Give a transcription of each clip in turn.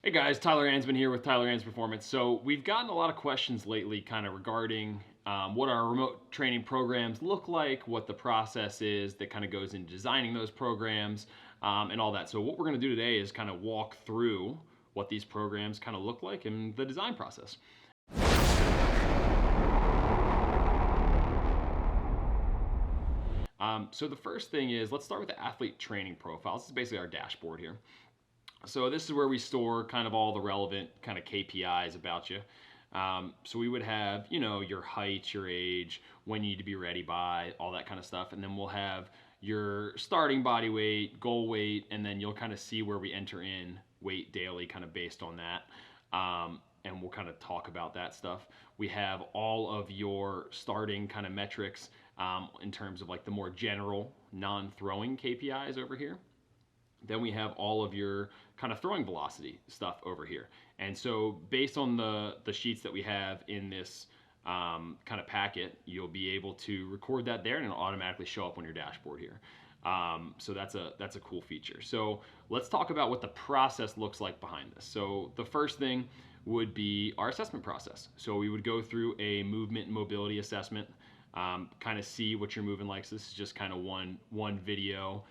Hey guys, Tyler Ansman here with tyleranzmannperformance. So we've gotten a lot of questions lately kind of regarding what our remote training programs look like, what the process is that kind of goes into designing those programs, and all that. So what we're going to do today is kind of walk through what these programs kind of look like in the design process. So the first thing is, let's start with the athlete training profile. This is basically our dashboard here. So this is where we store kind of all the relevant kind of KPIs about you. So we would have, your height, your age, when you need to be ready by, all that kind of stuff. And then we'll have your starting body weight, goal weight, and then you'll kind of see where we enter in weight daily kind of based on that. And we'll kind of talk about that stuff. We have all of your starting kind of metrics in terms of like the more general non-throwing KPIs over here. Then we have all of your kind of throwing velocity stuff over here. And so based on the sheets that we have in this kind of packet, you'll be able to record that there and it'll automatically show up on your dashboard here. So that's a cool feature. So let's talk about what the process looks like behind this. So the first thing would be our assessment process. So we would go through a movement and mobility assessment, kind of see what you're moving like. So this is just kind of one video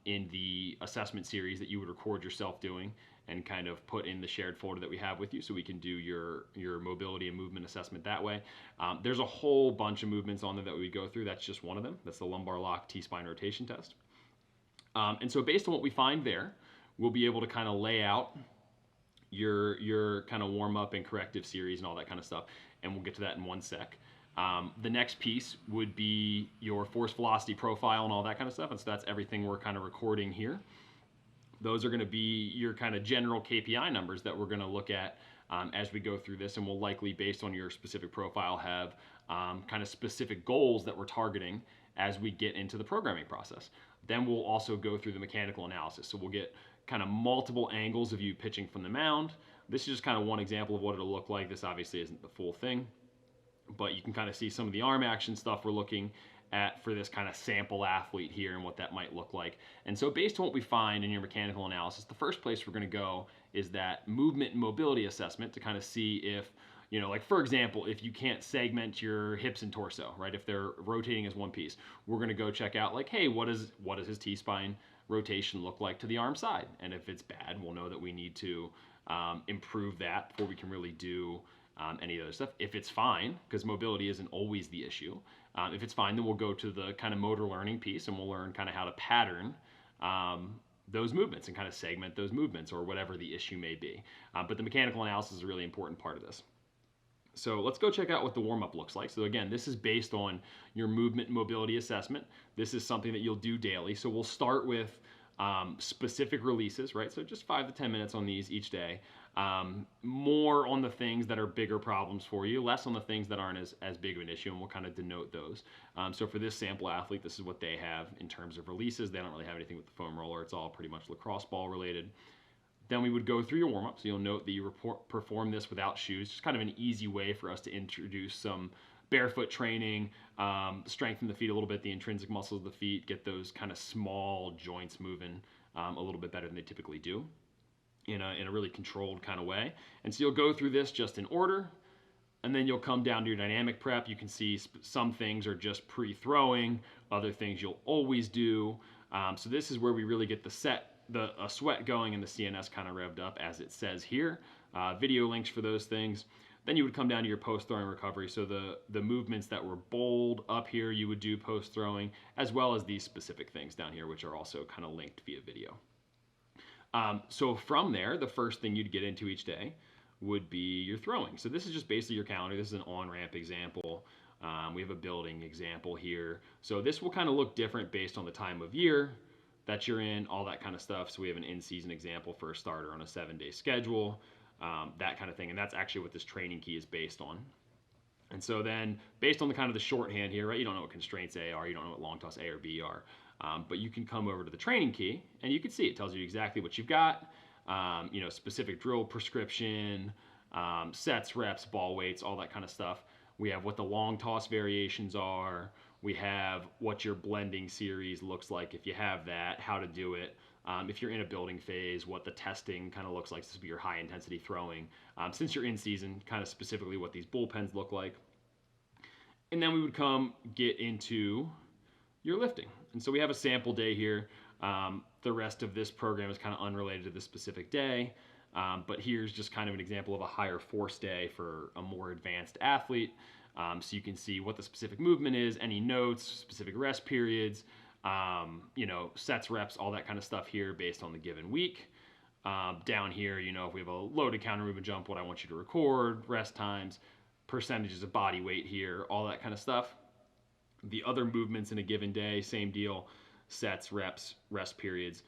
in the assessment series that you would record yourself doing and kind of put in the shared folder that we have with you so we can do your mobility and movement assessment that way. There's a whole bunch of movements on there that we go through. That's just one of them. That's the lumbar lock T-spine rotation test. And so based on what we find there, we'll be able to kind of lay out your kind of warm up and corrective series and all that kind of stuff. And we'll get to that in one sec. The next piece would be your force velocity profile and all that kind of stuff. And so that's everything we're kind of recording here. Those are going to be your kind of general KPI numbers that we're going to look at as we go through this. And we'll likely, based on your specific profile, have kind of specific goals that we're targeting as we get into the programming process. Then we'll also go through the mechanical analysis. So we'll get kind of multiple angles of you pitching from the mound. This is just kind of one example of what it'll look like. This obviously isn't the full thing, but you can kind of see some of the arm action stuff we're looking at for this kind of sample athlete here and what that might look like. And so based on what we find in your mechanical analysis, the first place we're going to go is that movement and mobility assessment to kind of see if, like for example, if you can't segment your hips and torso, right? If they're rotating as one piece, we're going to go check out like, hey, what does his T-spine rotation look like to the arm side? And if it's bad, we'll know that we need to improve that before we can really do any other stuff. If it's fine, because mobility isn't always the issue, if it's fine, then we'll go to the kind of motor learning piece and we'll learn kind of how to pattern those movements and kind of segment those movements or whatever the issue may be. But the mechanical analysis is a really important part of this. So let's go check out what the warm-up looks like. So again, this is based on your movement and mobility assessment. This is something that you'll do daily. So we'll start with specific releases, right? So just 5 to 10 minutes on these each day. More on the things that are bigger problems for you, less on the things that aren't as big of an issue, and we'll kind of denote those. So for this sample athlete, this is what they have in terms of releases. They don't really have anything with the foam roller. It's all pretty much lacrosse ball related. Then we would go through your warm-up. So you'll note that you perform this without shoes. Just kind of an easy way for us to introduce some barefoot training, strengthen the feet a little bit, the intrinsic muscles of the feet, get those kind of small joints moving a little bit better than they typically do in a really controlled kind of way. And so you'll go through this just in order, and then you'll come down to your dynamic prep. You can see some things are just pre-throwing, other things you'll always do. So this is where we really get the sweat going and the CNS kind of revved up, as it says here. Video links for those things. Then you would come down to your post-throwing recovery. So the movements that were bold up here, you would do post-throwing, as well as these specific things down here, which are also kind of linked via video. So from there, the first thing you'd get into each day would be your throwing. So this is just basically your calendar. This is an on-ramp example. We have a building example here. So this will kind of look different based on the time of year that you're in, all that kind of stuff. So we have an in-season example for a starter on a 7-day schedule, that kind of thing. And that's actually what this training key is based on. And so then based on the kind of the shorthand here, right, you don't know what constraints A are, you don't know what long toss A or B are, but you can come over to the training key and you can see it tells you exactly what you've got, specific drill prescription, sets, reps, ball weights, all that kind of stuff. We have what the long toss variations are. We have what your blending series looks like if you have that, how to do it, If you're in a building phase, what the testing kind of looks like. This would be your high intensity throwing. Since you're in season, kind of specifically what these bullpens look like. And then we would come get into your lifting. And so we have a sample day here. The rest of this program is kind of unrelated to this specific day. But here's just kind of an example of a higher force day for a more advanced athlete. So you can see what the specific movement is, any notes, specific rest periods, sets, reps, all that kind of stuff here based on the given week. Down here, if we have a loaded counter movement jump, what I want you to record, rest times, percentages of body weight here, all that kind of stuff. The other movements in a given day, same deal, sets, reps, rest periods.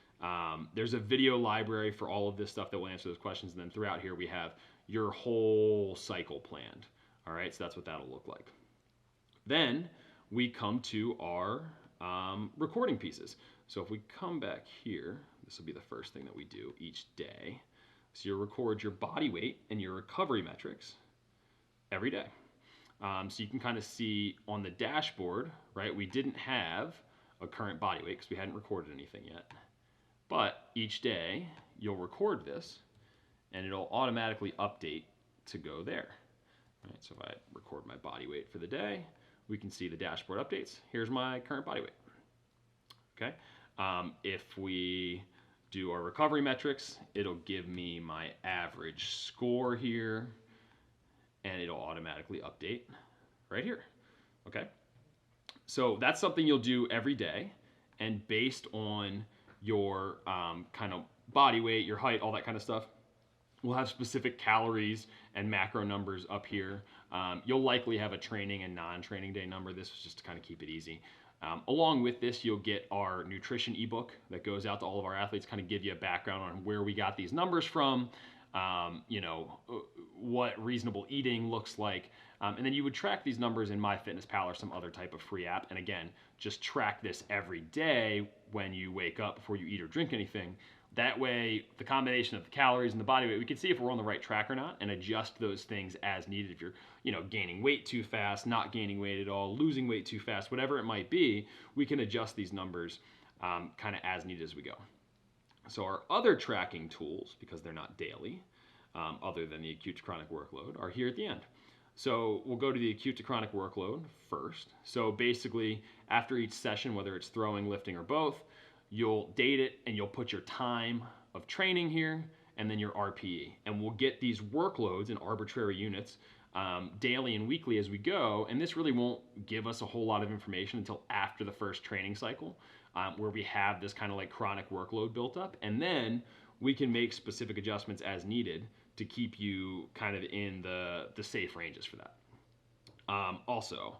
There's a video library for all of this stuff that will answer those questions. And then throughout here, we have your whole cycle planned. All right, so that's what that'll look like. Then we come to our recording pieces. So if we come back here, this will be the first thing that we do each day. So you'll record your body weight and your recovery metrics every day. So you can kind of see on the dashboard, right, we didn't have a current body weight because we hadn't recorded anything yet. But each day you'll record this and it'll automatically update to go there. Right, so if I record my body weight for the day, we can see the dashboard updates. Here's my current body weight. Okay. If we do our recovery metrics, it'll give me my average score here, and it'll automatically update right here. Okay. So that's something you'll do every day, and based on your kind of body weight, your height, all that kind of stuff, we'll have specific calories and macro numbers up here. You'll likely have a training and non-training day number. This is just to kind of keep it easy. Along with this, you'll get our nutrition ebook that goes out to all of our athletes, kind of give you a background on where we got these numbers from, what reasonable eating looks like. And then you would track these numbers in MyFitnessPal or some other type of free app. And again, just track this every day when you wake up before you eat or drink anything. That way, the combination of the calories and the body weight, we can see if we're on the right track or not and adjust those things as needed. If you're, gaining weight too fast, not gaining weight at all, losing weight too fast, whatever it might be, we can adjust these numbers kind of as needed as we go. So our other tracking tools, because they're not daily, other than the acute to chronic workload, are here at the end. So we'll go to the acute to chronic workload first. So basically, after each session, whether it's throwing, lifting, or both, you'll date it and you'll put your time of training here and then your RPE. And we'll get these workloads in arbitrary units daily and weekly as we go. And this really won't give us a whole lot of information until after the first training cycle, where we have this kind of like chronic workload built up. And then we can make specific adjustments as needed to keep you kind of in the safe ranges for that. Also,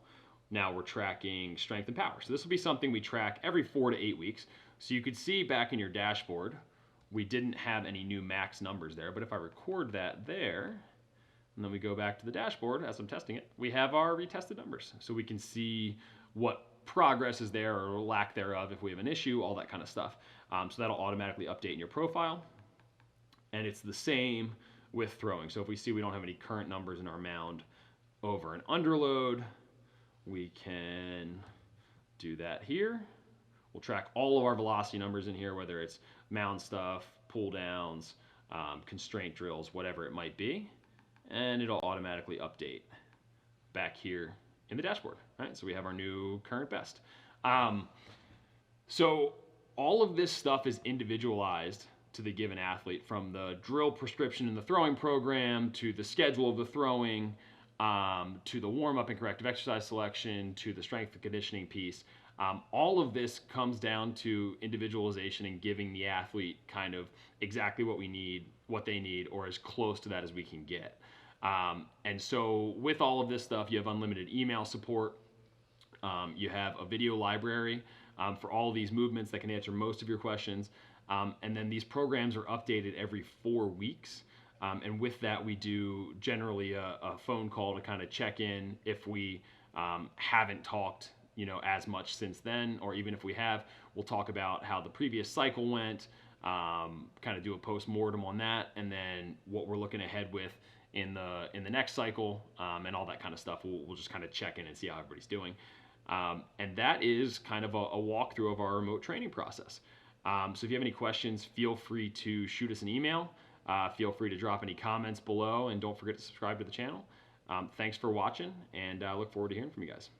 now we're tracking strength and power. So this will be something we track every 4 to 8 weeks. So you could see back in your dashboard, we didn't have any new max numbers there, but if I record that there, and then we go back to the dashboard as I'm testing it, we have our retested numbers. So we can see what progress is there or lack thereof if we have an issue, all that kind of stuff. So that'll automatically update in your profile. And it's the same with throwing. So if we see we don't have any current numbers in our mound over an underload, we can do that here. We'll track all of our velocity numbers in here, whether it's mound stuff, pull downs, constraint drills, whatever it might be. And it'll automatically update back here in the dashboard. Right? So we have our new current best. So all of this stuff is individualized to the given athlete, from the drill prescription in the throwing program to the schedule of the throwing, to the warm-up and corrective exercise selection, to the strength and conditioning piece. All of this comes down to individualization and giving the athlete kind of exactly what we need, what they need, or as close to that as we can get. And so with all of this stuff, you have unlimited email support. You have a video library for all of these movements that can answer most of your questions. And then these programs are updated every 4 weeks. And with that, we do generally a phone call to kind of check in if we haven't talked as much since then, or even if we have, we'll talk about how the previous cycle went, kind of do a post-mortem on that, and then what we're looking ahead with in the next cycle, and all that kind of stuff. We'll just kind of check in and see how everybody's doing. And that is kind of a walkthrough of our remote training process. So if you have any questions, feel free to shoot us an email. Feel free to drop any comments below, and don't forget to subscribe to the channel. Thanks for watching, and I look forward to hearing from you guys.